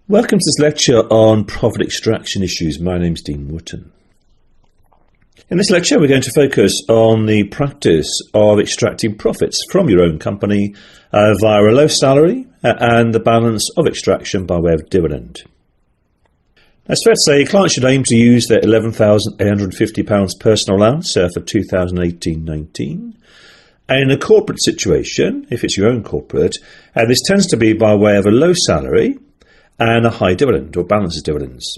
Welcome to this lecture on profit extraction issues. My name's Dean Wootten. In this lecture we're going to focus on the practice of extracting profits from your own company via a low salary and the balance of extraction by way of dividend. Now, it's fair to say clients should aim to use their £11,850 personal allowance for 2018-19. And in a corporate situation, if it's your own corporate, this tends to be by way of a low salary and a high dividend or balance of dividends.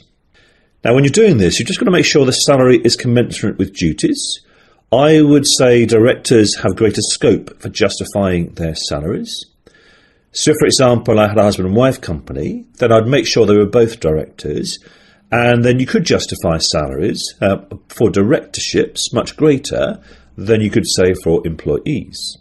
Now, when you're doing this, you've just got to make sure the salary is commensurate with duties. I would say directors have greater scope for justifying their salaries. So if, for example, I had a husband and wife company, then I'd make sure they were both directors, and then you could justify salaries for directorships much greater than you could say for employees.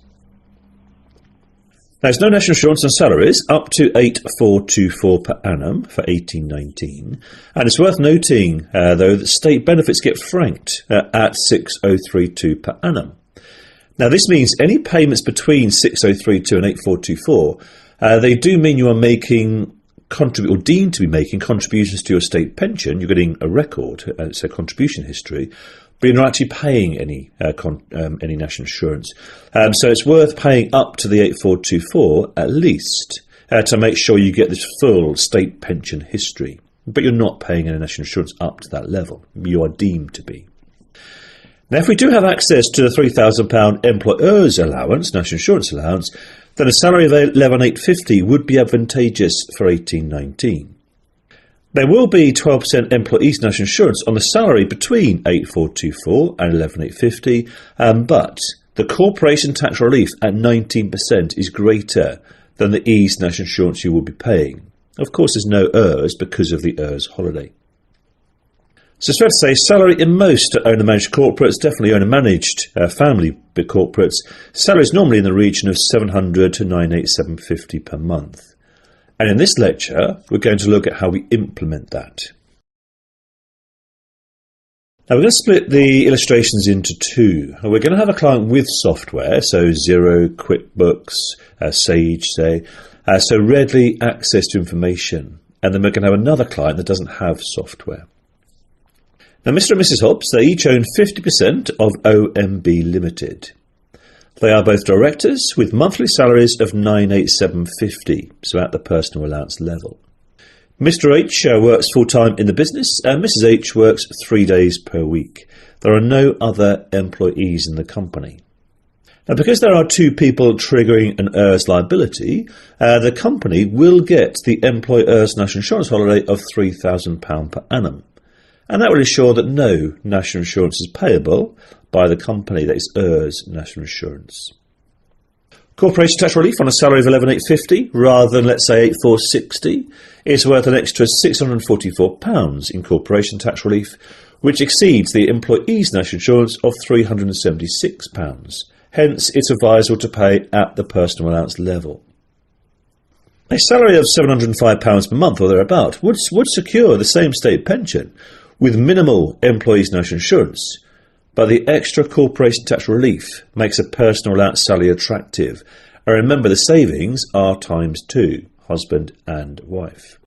Now, there's no national insurance on salaries up to 8,424 per annum for 18-19, and it's worth noting, though, that state benefits get franked at 6,032 per annum. Now, this means any payments between 6,032 and 8,424, they do mean you are making or deemed to be making contributions to your state pension. You're getting a record, so contribution history, but you're not actually paying any national insurance. So it's worth paying up to the 8,424 at least to make sure you get this full state pension history. But you're not paying any national insurance up to that level. You are deemed to be. Now, if we do have access to the £3,000 employer's allowance, national insurance allowance, then a salary of £11,850 would be advantageous for 18-19. There will be 12% employees' national insurance on the salary between 8,424 and 11,850, but the corporation tax relief at 19% is greater than the ease national insurance you will be paying. Of course, there's no ERS because of the ERS holiday. So it's fair to say salary in most owner-managed corporates, definitely owner-managed family corporates, salary is normally in the region of £700 to £987.50 per month. And in this lecture, we're going to look at how we implement that. Now, we're going to split the illustrations into two. We're going to have a client with software, so Xero, QuickBooks, Sage, say, so readily access to information. And then we're going to have another client that doesn't have software. Now, Mr. and Mrs. Hobbs, they each own 50% of OMB Limited. They are both directors with monthly salaries of £987.50, so at the personal allowance level. Mr. H works full-time in the business and Mrs. H works 3 days per week. There are no other employees in the company. Now, because there are two people triggering an ERS liability, the company will get the employer's national insurance holiday of £3,000 per annum. And that will ensure that no national insurance is payable by the company, that is ERS national insurance. Corporation tax relief on a salary of £11,850 rather than, let's say, £8,460 is worth an extra £644 in corporation tax relief, which exceeds the employee's national insurance of £376. Hence, it's advisable to pay at the personal allowance level. A salary of £705 per month or thereabout would secure the same state pension with minimal employees' national insurance, but the extra corporation tax relief makes a personal allowance salary attractive. And remember, the savings are ×2, husband and wife.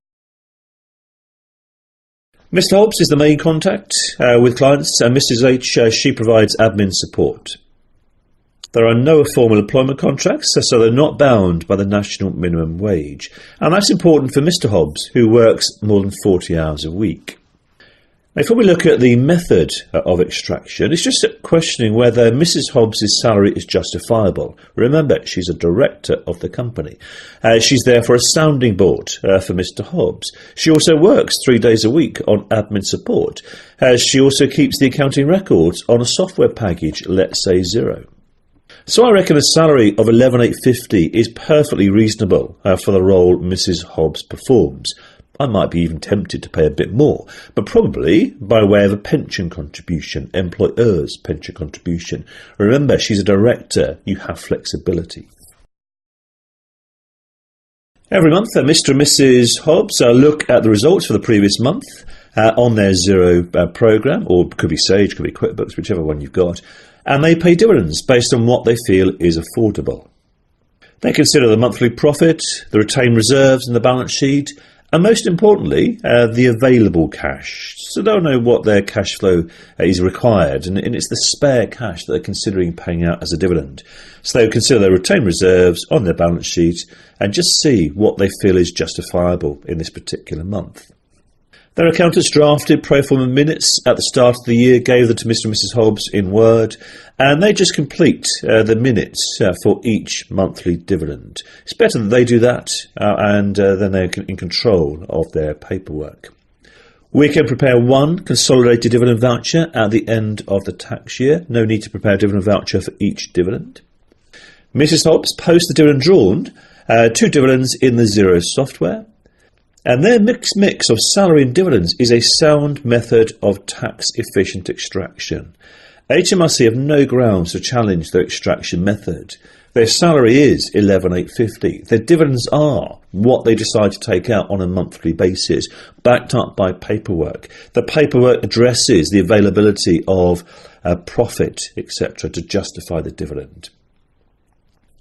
Mr. Hobbs is the main contact with clients, and Mrs. H, she provides admin support. There are no formal employment contracts, so they're not bound by the national minimum wage. And that's important for Mr. Hobbs, who works more than 40 hours a week. Before we look at the method of extraction, it's just questioning whether Mrs. Hobbs' salary is justifiable. Remember, she's a director of the company. She's therefore a sounding board for Mr. Hobbs. She also works 3 days a week on admin support. She also keeps the accounting records on a software package, let's say Xero. So I reckon a salary of £11,850 is perfectly reasonable for the role Mrs. Hobbs performs. I might be even tempted to pay a bit more, but probably by way of a pension contribution, employer's pension contribution. Remember, she's a director, you have flexibility. Every month, Mr. and Mrs. Hobbs look at the results for the previous month on their Xero program, or it could be Sage, could be QuickBooks, whichever one you've got, and they pay dividends based on what they feel is affordable. They consider the monthly profit, the retained reserves in the balance sheet, And most importantly, the available cash. So they'll know what their cash flow is required, and it's the spare cash that they're considering paying out as a dividend. So they'll consider their retained reserves on their balance sheet and just see what they feel is justifiable in this particular month. Their accountants drafted pro forma minutes at the start of the year, gave them to Mr. and Mrs. Hobbs in Word, and they just complete the minutes for each monthly dividend. It's better that they do that, and then they're in control of their paperwork. We can prepare one consolidated dividend voucher at the end of the tax year. No need to prepare a dividend voucher for each dividend. Mrs. Hobbs posts the dividend drawn, 2 dividends in the Xero software. And their mix of salary and dividends is a sound method of tax-efficient extraction. HMRC have no grounds to challenge their extraction method. Their salary is $11,850. Their dividends are what they decide to take out on a monthly basis, backed up by paperwork. The paperwork addresses the availability of profit, etc., to justify the dividend.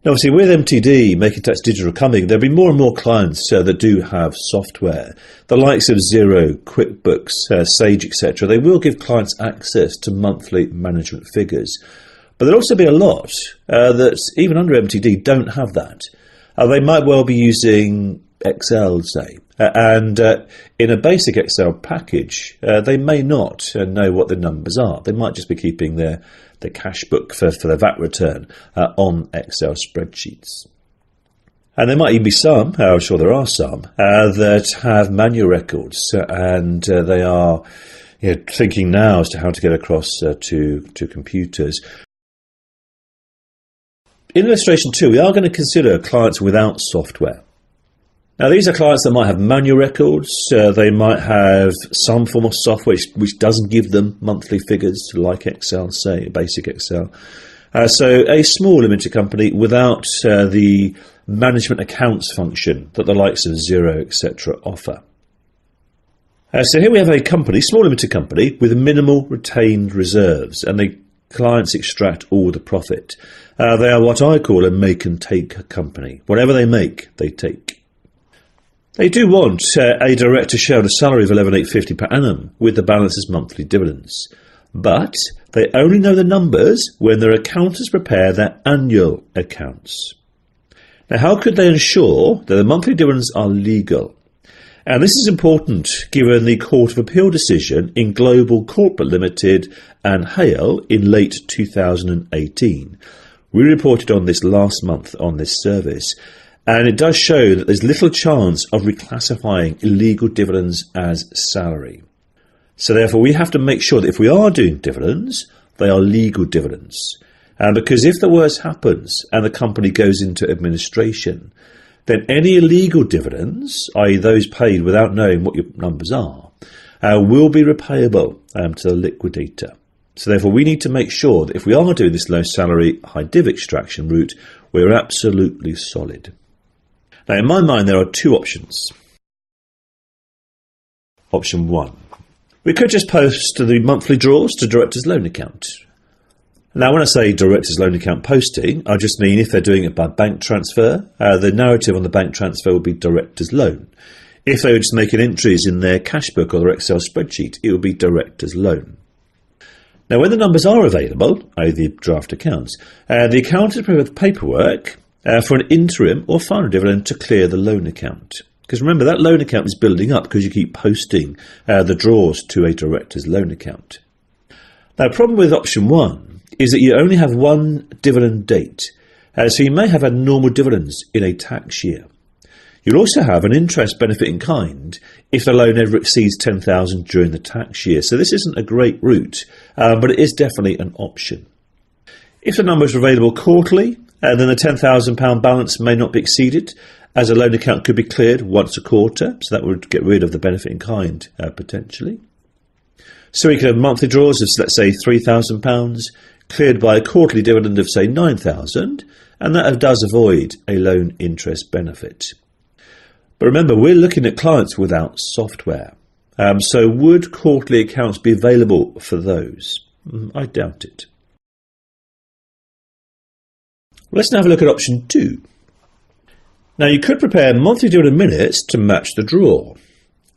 Now, obviously, with MTD, Making Tax Digital coming, there'll be more and more clients that do have software. The likes of Xero, QuickBooks, Sage, etc. They will give clients access to monthly management figures. But there'll also be a lot that, even under MTD, don't have that. They might well be using Excel, say. And in a basic Excel package, they may not know what the numbers are. They might just be keeping their cash book for their VAT return on Excel spreadsheets. And there might even be some, I'm sure there are some, that have manual records, and they are thinking now as to how to get across to computers. In illustration 2, we are going to consider clients without software. Now, these are clients that might have manual records, they might have some form of software which doesn't give them monthly figures, like Excel, say, basic Excel. So a small limited company without the management accounts function that the likes of Xero, etc. offer. So here we have a company, small limited company, with minimal retained reserves, and the clients extract all the profit. They are what I call a make and take company. Whatever they make, they take. They do want a director shareholder salary of $11,850 per annum with the balance as monthly dividends. But they only know the numbers when their accountants prepare their annual accounts. Now, how could they ensure that the monthly dividends are legal? And this is important given the Court of Appeal decision in Global Corporate Limited and Hale in late 2018. We reported on this last month on this service. And it does show that there's little chance of reclassifying illegal dividends as salary. So therefore, we have to make sure that if we are doing dividends, they are legal dividends. And because if the worst happens and the company goes into administration, then any illegal dividends, i.e. those paid without knowing what your numbers are, will be repayable to the liquidator. So therefore, we need to make sure that if we are doing this low salary, high div extraction route, we're absolutely solid. Now, in my mind, there are 2 options. Option 1. We could just post the monthly draws to director's loan account. Now, when I say director's loan account posting, I just mean if they're doing it by bank transfer, the narrative on the bank transfer will be director's loan. If they were just making entries in their cash book or their Excel spreadsheet, it would be director's loan. Now, when the numbers are available, i.e. the draft accounts, the accountant prepares paperwork for an interim or final dividend to clear the loan account. Because remember, that loan account is building up because you keep posting the draws to a director's loan account. Now, the problem with option 1 is that you only have one dividend date. So you may have had normal dividends in a tax year. You'll also have an interest benefit in kind if the loan ever exceeds $10,000 during the tax year. So this isn't a great route, but it is definitely an option. If the numbers are available quarterly, then the £10,000 balance may not be exceeded, as a loan account could be cleared once a quarter, so that would get rid of the benefit in kind potentially. So we could have monthly draws of, let's say, £3,000, cleared by a quarterly dividend of, say, £9,000, and that does avoid a loan interest benefit. But remember, we're looking at clients without software. So would quarterly accounts be available for those? I doubt it. Let's now have a look at option 2. Now you could prepare monthly dividend minutes to match the draw,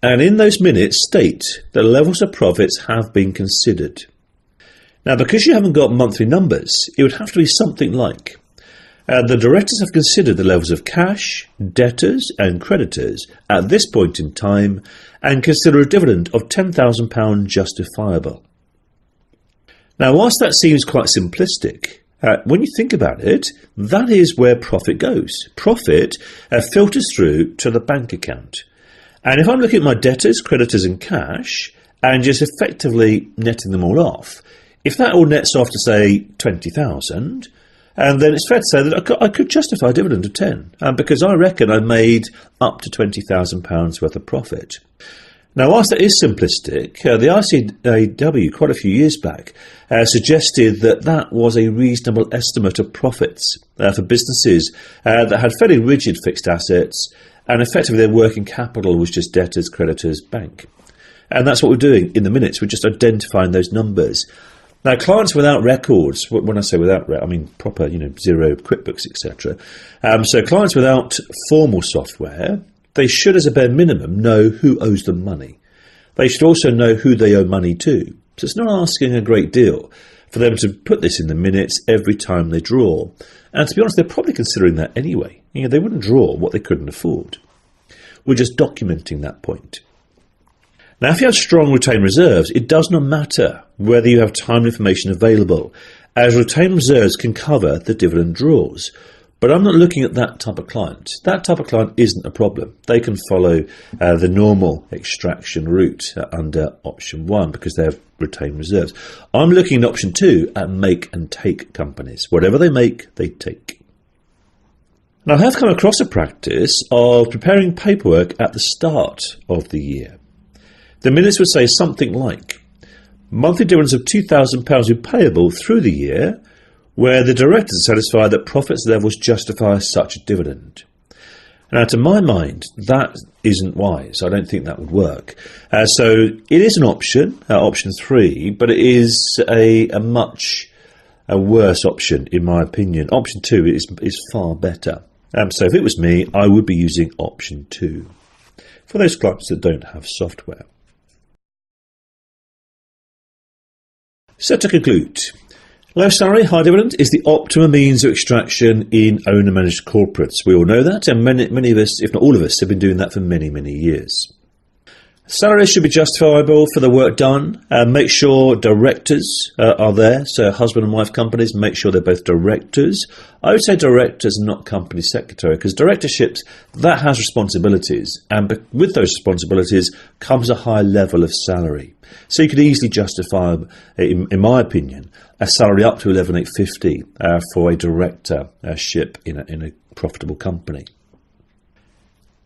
and in those minutes state the levels of profits have been considered. Now because you haven't got monthly numbers, it would have to be something like the directors have considered the levels of cash, debtors and creditors at this point in time and consider a dividend of £10,000 justifiable. Now whilst that seems quite simplistic, when you think about it, that is where profit goes. Profit filters through to the bank account. And if I'm looking at my debtors, creditors and cash and just effectively netting them all off, if that all nets off to say 20,000, and then it's fair to say that I could justify a dividend of 10, because I reckon I made up to £20,000 worth of profit. Now, whilst that is simplistic, the ICAW quite a few years back suggested that that was a reasonable estimate of profits for businesses that had fairly rigid fixed assets, and effectively their working capital was just debtors, creditors, bank. And that's what we're doing in the minutes. We're just identifying those numbers. Now, clients without records, when I say without, I mean proper, Xero, QuickBooks, etc. So clients without formal software, they should, as a bare minimum, know who owes them money. They should also know who they owe money to. So it's not asking a great deal for them to put this in the minutes every time they draw. And to be honest, they're probably considering that anyway. They wouldn't draw what they couldn't afford. We're just documenting that point. Now, if you have strong retained reserves, it does not matter whether you have timely information available, as retained reserves can cover the dividend draws. But I'm not looking at that type of client. That type of client isn't a problem. They can follow the normal extraction route under option 1 because they have retained reserves. I'm looking at option 2 at make and take companies. Whatever they make, they take. Now, I have come across a practice of preparing paperwork at the start of the year. The minutes would say something like, monthly dividends of £2,000 be payable through the year, where the directors are satisfied that profits levels justify such a dividend. Now, to my mind, that isn't wise. I don't think that would work. So it is an option, option 3, but it is a much worse option, in my opinion. Option 2 is far better. So if it was me, I would be using option 2 for those clients that don't have software. So to conclude, low salary, high dividend is the optimum means of extraction in owner-managed corporates. We all know that, and many of us, if not all of us, have been doing that for many, many years. Salaries should be justifiable for the work done. Make sure directors are there. So husband and wife companies, make sure they're both directors. I would say directors, not company secretary, because directorships, that has responsibilities. And with those responsibilities comes a high level of salary. So you could easily justify, in my opinion, a salary up to 11,850 for a directorship in a profitable company.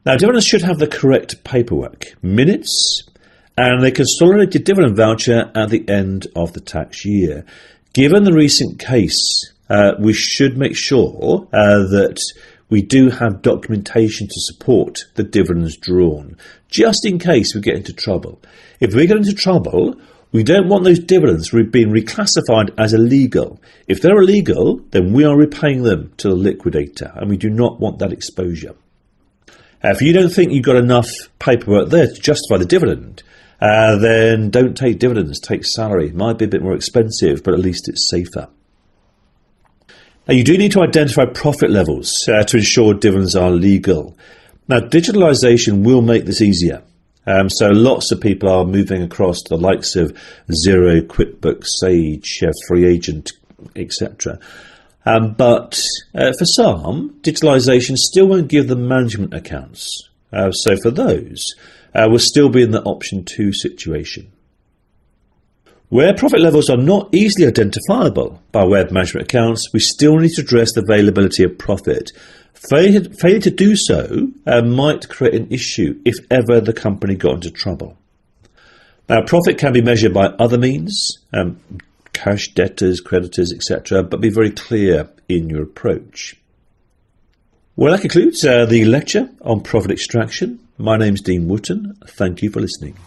Now, dividends should have the correct paperwork, minutes, and a consolidated dividend voucher at the end of the tax year. Given the recent case, we should make sure that we do have documentation to support the dividends drawn, just in case we get into trouble. If we get into trouble, we don't want those dividends being reclassified as illegal. If they're illegal, then we are repaying them to the liquidator, and we do not want that exposure. If you don't think you've got enough paperwork there to justify the dividend, then don't take dividends, take salary. It might be a bit more expensive, but at least it's safer. Now, you do need to identify profit levels to ensure dividends are legal. Now, digitalisation will make this easier. So lots of people are moving across to the likes of Xero, QuickBooks, Sage, Free Agent, etc. But for some, digitalisation still won't give them management accounts. So for those, we'll still be in the option 2 situation. Where profit levels are not easily identifiable by way of management accounts, we still need to address the availability of profit. Failure to do so might create an issue if ever the company got into trouble. Now, profit can be measured by other means, cash, debtors, creditors, etc., but be very clear in your approach. Well, that concludes the lecture on profit extraction. My name's Dean Wootten. Thank you for listening.